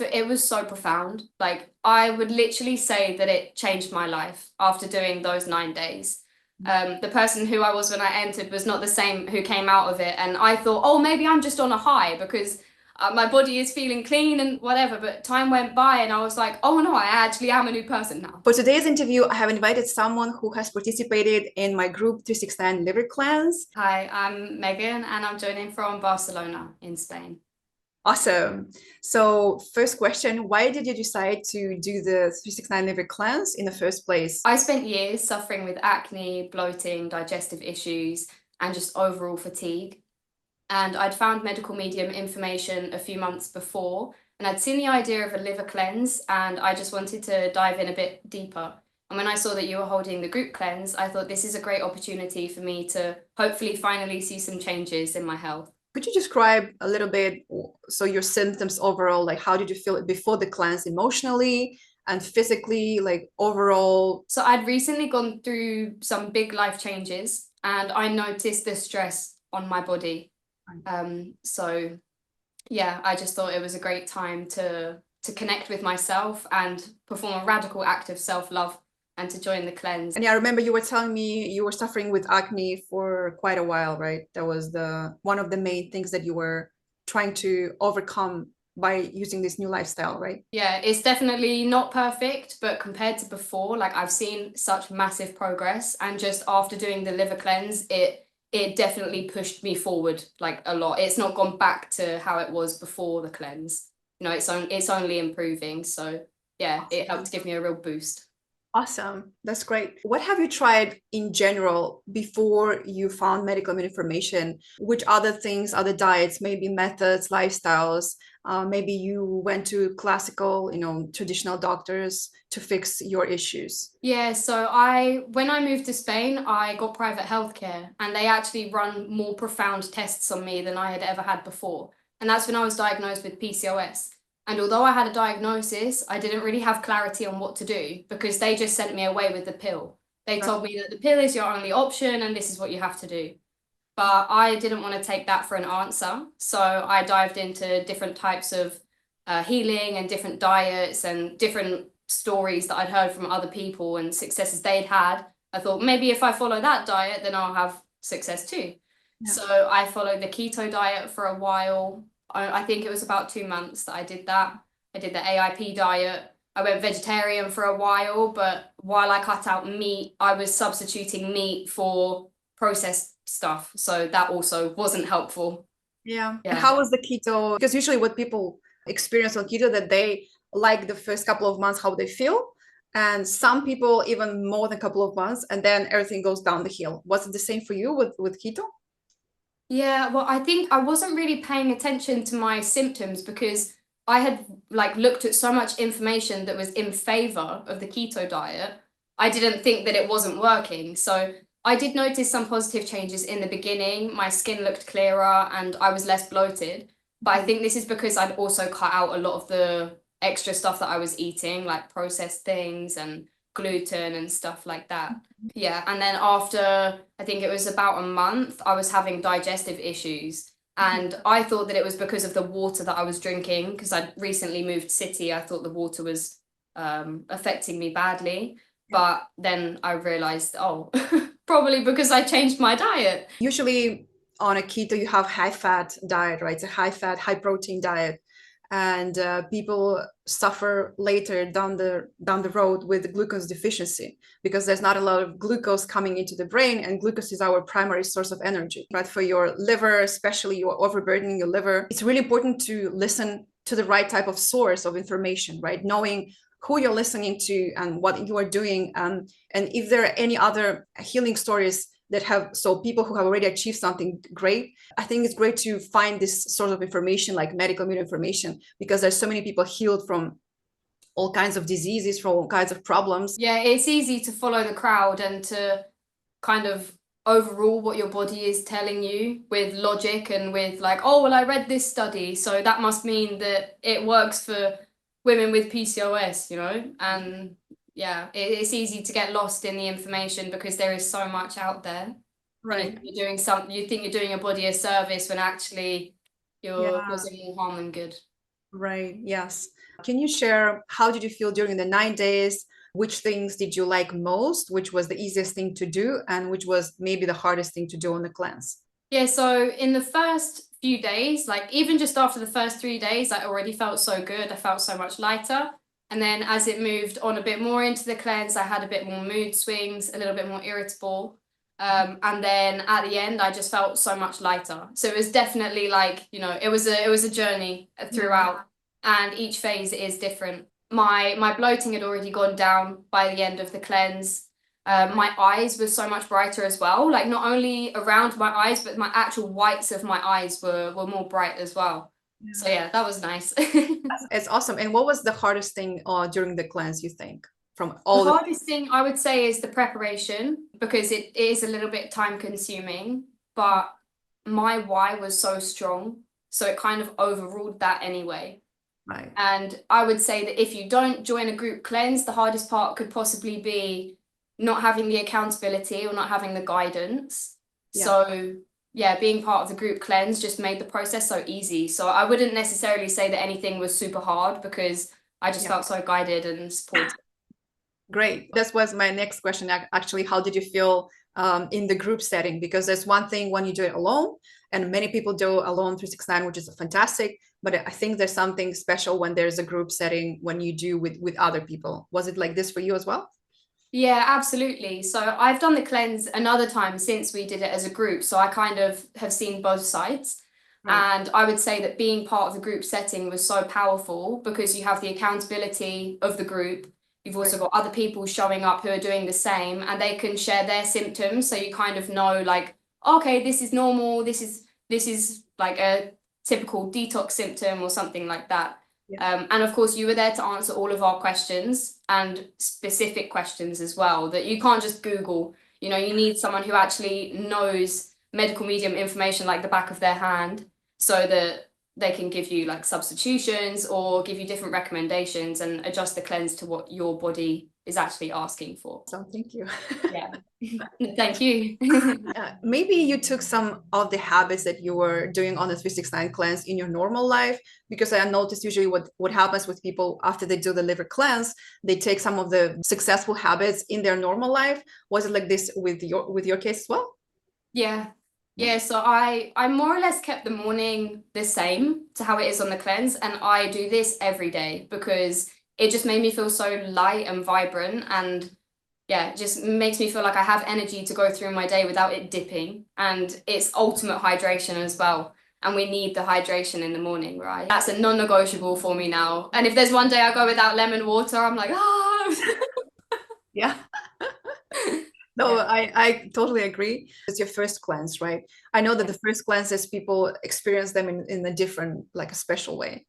But it was so profound. Like, I would literally say that it changed my life after doing those 9 days. The person who I was when I entered was not the same who came out of it. And I thought, oh, maybe I'm just on a high because my body is feeling clean and whatever. But time went by and I was like, oh no, I actually am a new person now. For today's interview, I have invited someone who has participated in my group 369 Liver Cleanse. Hi, I'm Megan and I'm joining from Barcelona in Spain. Awesome. So first question, why did you decide to do the 369 Liver Cleanse in the first place? I spent years suffering with acne, bloating, digestive issues, and just overall fatigue. And I'd found medical medium information a few months before, and I'd seen the idea of a liver cleanse, and I just wanted to dive in a bit deeper. And when I saw that you were holding the group cleanse, I thought this is a great opportunity for me to hopefully finally see some changes in my health. Could you describe a little bit, so your symptoms overall, like how did you feel before the cleanse emotionally and physically, like overall? So I'd recently gone through some big life changes, and I noticed the stress on my body. So yeah, I just thought it was a great time to connect with myself and perform a radical act of self-love and to join the cleanse. And yeah, I remember you were telling me you were suffering with acne for quite a while, right? That was the one of the main things that you were trying to overcome by using this new lifestyle, right? Yeah, it's definitely not perfect, but compared to before, like I've seen such massive progress, and just after doing the liver cleanse, it definitely pushed me forward like a lot. It's not gone back to how it was before the cleanse. You know, it's only improving. So yeah, it helped give me a real boost. Awesome. That's great. What have you tried in general before you found medical information? Which other things, other diets, maybe methods, lifestyles? Maybe you went to classical, traditional doctors to fix your issues. Yeah, so when I moved to Spain, I got private healthcare, and they actually run more profound tests on me than I had ever had before. And that's when I was diagnosed with PCOS. And although I had a diagnosis, I didn't really have clarity on what to do because they just sent me away with the pill. They told me that the pill is your only option and this is what you have to do. But I didn't want to take that for an answer. So I dived into different types of healing and different diets and different stories that I'd heard from other people and successes they'd had. I thought maybe if I follow that diet, then I'll have success too. Yeah. So I followed the keto diet for a while. I think it was about 2 months that I did that. I did the AIP diet. I went vegetarian for a while, but while I cut out meat, I was substituting meat for processed stuff. So that also wasn't helpful. Yeah. And Yeah. how was the keto? Because usually what people experience on keto that they like the first couple of months how they feel. And some people even more than a couple of months, and then everything goes down the hill. Was it the same for you with keto? Yeah, well, I think I wasn't really paying attention to my symptoms because I had like looked at so much information that was in favor of the keto diet. I didn't think that it wasn't working. So I did notice some positive changes in the beginning. My skin looked clearer and I was less bloated. But I think this is because I'd also cut out a lot of the extra stuff that I was eating, like processed things and gluten and stuff like that. Yeah, and then after I think it was about a month, I was having digestive issues. And I thought that it was because of the water that I was drinking, because I'd recently moved city. I thought the water was affecting me badly. But then I realized, oh, probably because I changed my diet. Usually on a keto, you have high fat diet, right? It's a high fat, high protein diet. And people suffer later down the road with glucose deficiency because there's not a lot of glucose coming into the brain, and glucose is our primary source of energy. But for your liver, especially, you're overburdening your liver. It's really important to listen to the right type of source of information, right? Knowing who you're listening to and what you are doing, and if there are any other healing stories that have, so people who have already achieved something great. I think it's great to find this sort of information, like medical information, because there's so many people healed from all kinds of diseases, from all kinds of problems. Yeah, it's easy to follow the crowd and to kind of overrule what your body is telling you with logic and with like, oh, well, I read this study, so that must mean that it works for women with PCOS, you know? And yeah, it's easy to get lost in the information because there is so much out there. Right. And you're doing something, you think you're doing your body a service when actually you're Yeah. causing more harm than good. Right. Yes. Can you share how did you feel during the 9 days? Which things did you like most? Which was the easiest thing to do, and which was maybe the hardest thing to do on the cleanse? Yeah, so in the first few days, like even just after the first 3 days, I already felt so good. I felt so much lighter. And then as it moved on a bit more into the cleanse, I had a bit more mood swings, a little bit more irritable. And then at the end, I just felt so much lighter. So it was definitely like, it was a journey throughout, and each phase is different. My bloating had already gone down by the end of the cleanse. My eyes were so much brighter as well. Like not only around my eyes, but my actual whites of my eyes were more bright as well. So yeah, that was nice. It's awesome. And what was the hardest thing during the cleanse, you think, from The all the hardest thing I would say is the preparation, because it is a little bit time consuming, but my why was so strong, so it kind of overruled that anyway. right? And I would say that if you don't join a group cleanse, the hardest part could possibly be not having the accountability or not having the guidance. Yeah. So yeah, being part of the group cleanse just made the process so easy. So I wouldn't necessarily say that anything was super hard, because I just Yeah. felt so guided and supported. Great. That was my next question. Actually, how did you feel in the group setting? Because there's one thing when you do it alone, and many people do alone 369, which is fantastic. But I think there's something special when there's a group setting when you do with other people. Was it like this for you as well? Yeah, absolutely. So I've done the cleanse another time since we did it as a group. So I kind of have seen both sides. Right. And I would say that being part of the group setting was so powerful, because you have the accountability of the group. You've also got other people showing up who are doing the same, and they can share their symptoms. So you kind of know, like, okay, this is normal. This is like a typical detox symptom or something like that. And of course, you were there to answer all of our questions, and specific questions as well, that you can't just Google. You need someone who actually knows medical medium information like the back of their hand, so that they can give you like substitutions or give you different recommendations and adjust the cleanse to what your body is actually asking for. So thank you. Yeah. Thank you. Maybe you took some of the habits that you were doing on the 369 cleanse in your normal life, because I noticed usually what happens with people after they do the liver cleanse, they take some of the successful habits in their normal life. Was it like this with your case as well? Yeah, so I more or less kept the morning the same to how it is on the cleanse, and I do this every day because it just made me feel so light and vibrant, and yeah, it just makes me feel like I have energy to go through my day without it dipping, and it's ultimate hydration as well. And we need the hydration in the morning, right? That's a non-negotiable for me now. And if there's one day I go without lemon water, I'm like, ah. Yeah. No, Yeah. I totally agree. It's your first cleanse, right? I know that the first cleanses, people experience them in a different, like a special way.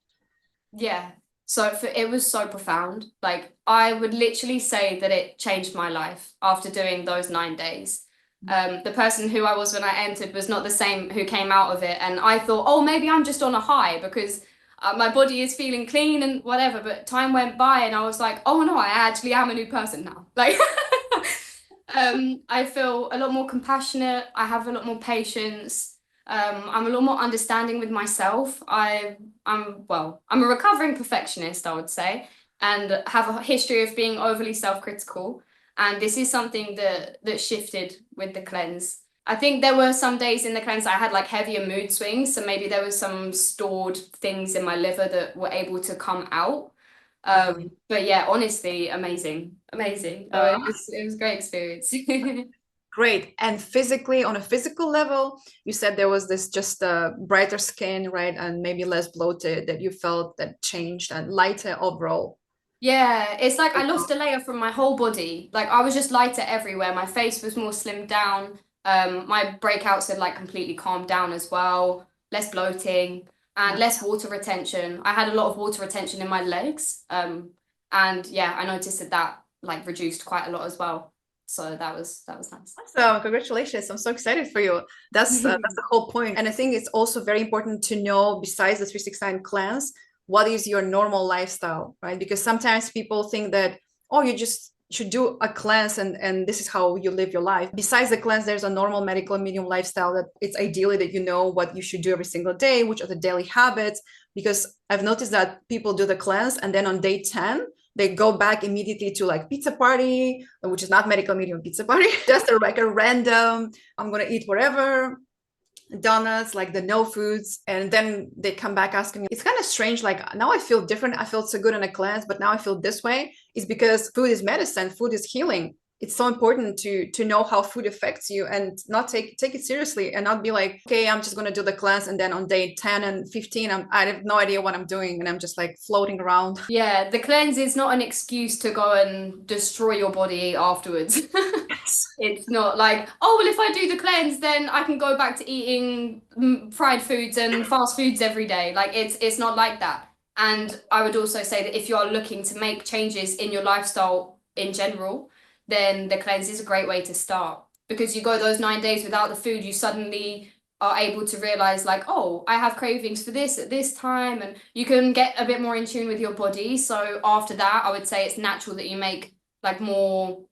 Yeah. So it was so profound. Like I would literally say that it changed my life after doing those 9 days. The person who I was when I entered was not the same who came out of it. And I thought, oh, maybe I'm just on a high because my body is feeling clean and whatever. But time went by and I was like, oh no, I actually am a new person now. Like I feel a lot more compassionate. I have a lot more patience. I'm a lot more understanding with myself. I'm a recovering perfectionist, I would say, and have a history of being overly self-critical. And this is something that shifted with the cleanse. I think there were some days in the cleanse I had like heavier mood swings, so maybe there was some stored things in my liver that were able to come out. But yeah, honestly, amazing. It was a great experience. Great. And physically, on a physical level, you said there was this just brighter skin, right? And maybe less bloated, that you felt that changed and lighter overall. Yeah, it's like I lost a layer from my whole body. Like I was just lighter everywhere. My face was more slimmed down. My breakouts had like completely calmed down as well. Less bloating and less water retention. I had a lot of water retention in my legs. And yeah, I noticed that like reduced quite a lot as well. So that was nice. So congratulations. I'm so excited for you. That's the whole point. And I think it's also very important to know, besides the 369 cleanse, what is your normal lifestyle, right? Because sometimes people think that, oh, should do a cleanse and this is how you live your life. Besides the cleanse, there's a normal medical medium lifestyle that it's ideally that you know what you should do every single day, which are the daily habits, because I've noticed that people do the cleanse and then on day 10 they go back immediately to like pizza party, which is not medical medium pizza party, just like a random, I'm gonna eat whatever, donuts, like the no foods, and then they come back asking me. It's kind of strange, like now I feel different, I felt so good on a cleanse, but now I feel this way. It's because food is medicine, food is healing. It's so important to know how food affects you and not take it seriously and not be like, okay, I'm just going to do the cleanse and then on day 10 and 15 I have no idea what I'm doing and I'm just like floating around. Yeah, the cleanse is not an excuse to go and destroy your body afterwards. It's not like, oh, well, if I do the cleanse, then I can go back to eating fried foods and fast foods every day. Like it's not like that. And I would also say that if you are looking to make changes in your lifestyle in general, then the cleanse is a great way to start, because you go those 9 days without the food, you suddenly are able to realize like, oh, I have cravings for this at this time, and you can get a bit more in tune with your body. So after that, I would say it's natural that you make like more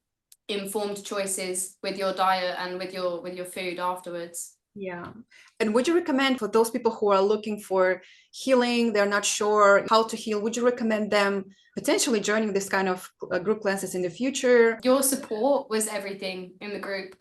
informed choices with your diet and with your food afterwards. Yeah. And would you recommend for those people who are looking for healing, they're not sure how to heal, would you recommend them potentially joining this kind of group classes in the future? Your support was everything in the group,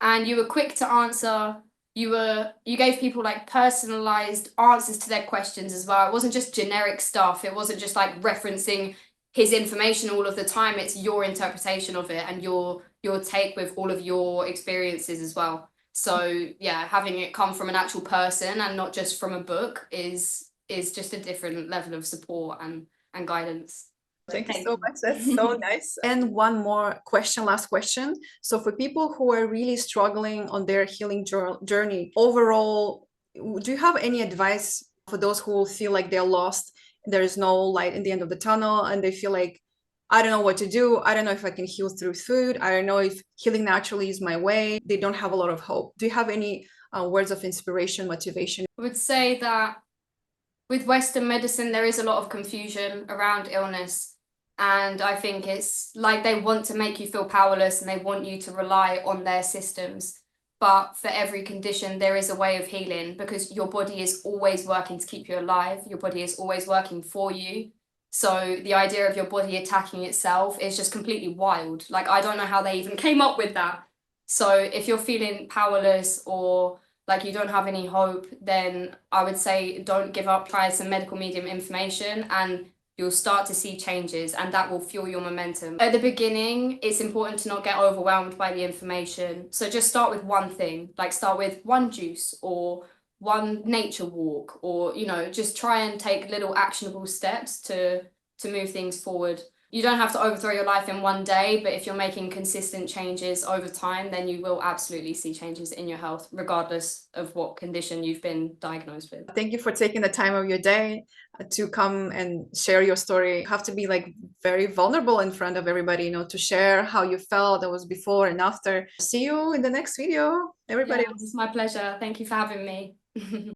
and you were quick to answer. You gave people like personalized answers to their questions as well. It wasn't just generic stuff. It wasn't just like referencing his information all of the time. It's your interpretation of it and your take with all of your experiences as well. So yeah, having it come from an actual person and not just from a book is just a different level of support and guidance. Thank you so much. That's so nice. And one more question, last question. So for people who are really struggling on their healing journey overall, do you have any advice for those who feel like they're lost? There is no light in the end of the tunnel and they feel like, I don't know what to do. I don't know if I can heal through food. I don't know if healing naturally is my way. They don't have a lot of hope. Do you have any words of inspiration, motivation? I would say that with Western medicine, there is a lot of confusion around illness. And I think it's like they want to make you feel powerless and they want you to rely on their systems. But for every condition, there is a way of healing, because your body is always working to keep you alive. Your body is always working for you. So the idea of your body attacking itself is just completely wild. Like, I don't know how they even came up with that. So if you're feeling powerless or like you don't have any hope, then I would say don't give up. Try some medical medium information and you'll start to see changes, and that will fuel your momentum. At the beginning, it's important to not get overwhelmed by the information. So just start with one thing, like start with one juice or one nature walk, or, you know, just try and take little actionable steps to move things forward. You don't have to overthrow your life in one day, but if you're making consistent changes over time, then you will absolutely see changes in your health, regardless of what condition you've been diagnosed with. Thank you for taking the time of your day to come and share your story. You have to be like very vulnerable in front of everybody, you know, to share how you felt. That was before and after. See you in the next video, everybody. Yeah, it's my pleasure. Thank you for having me.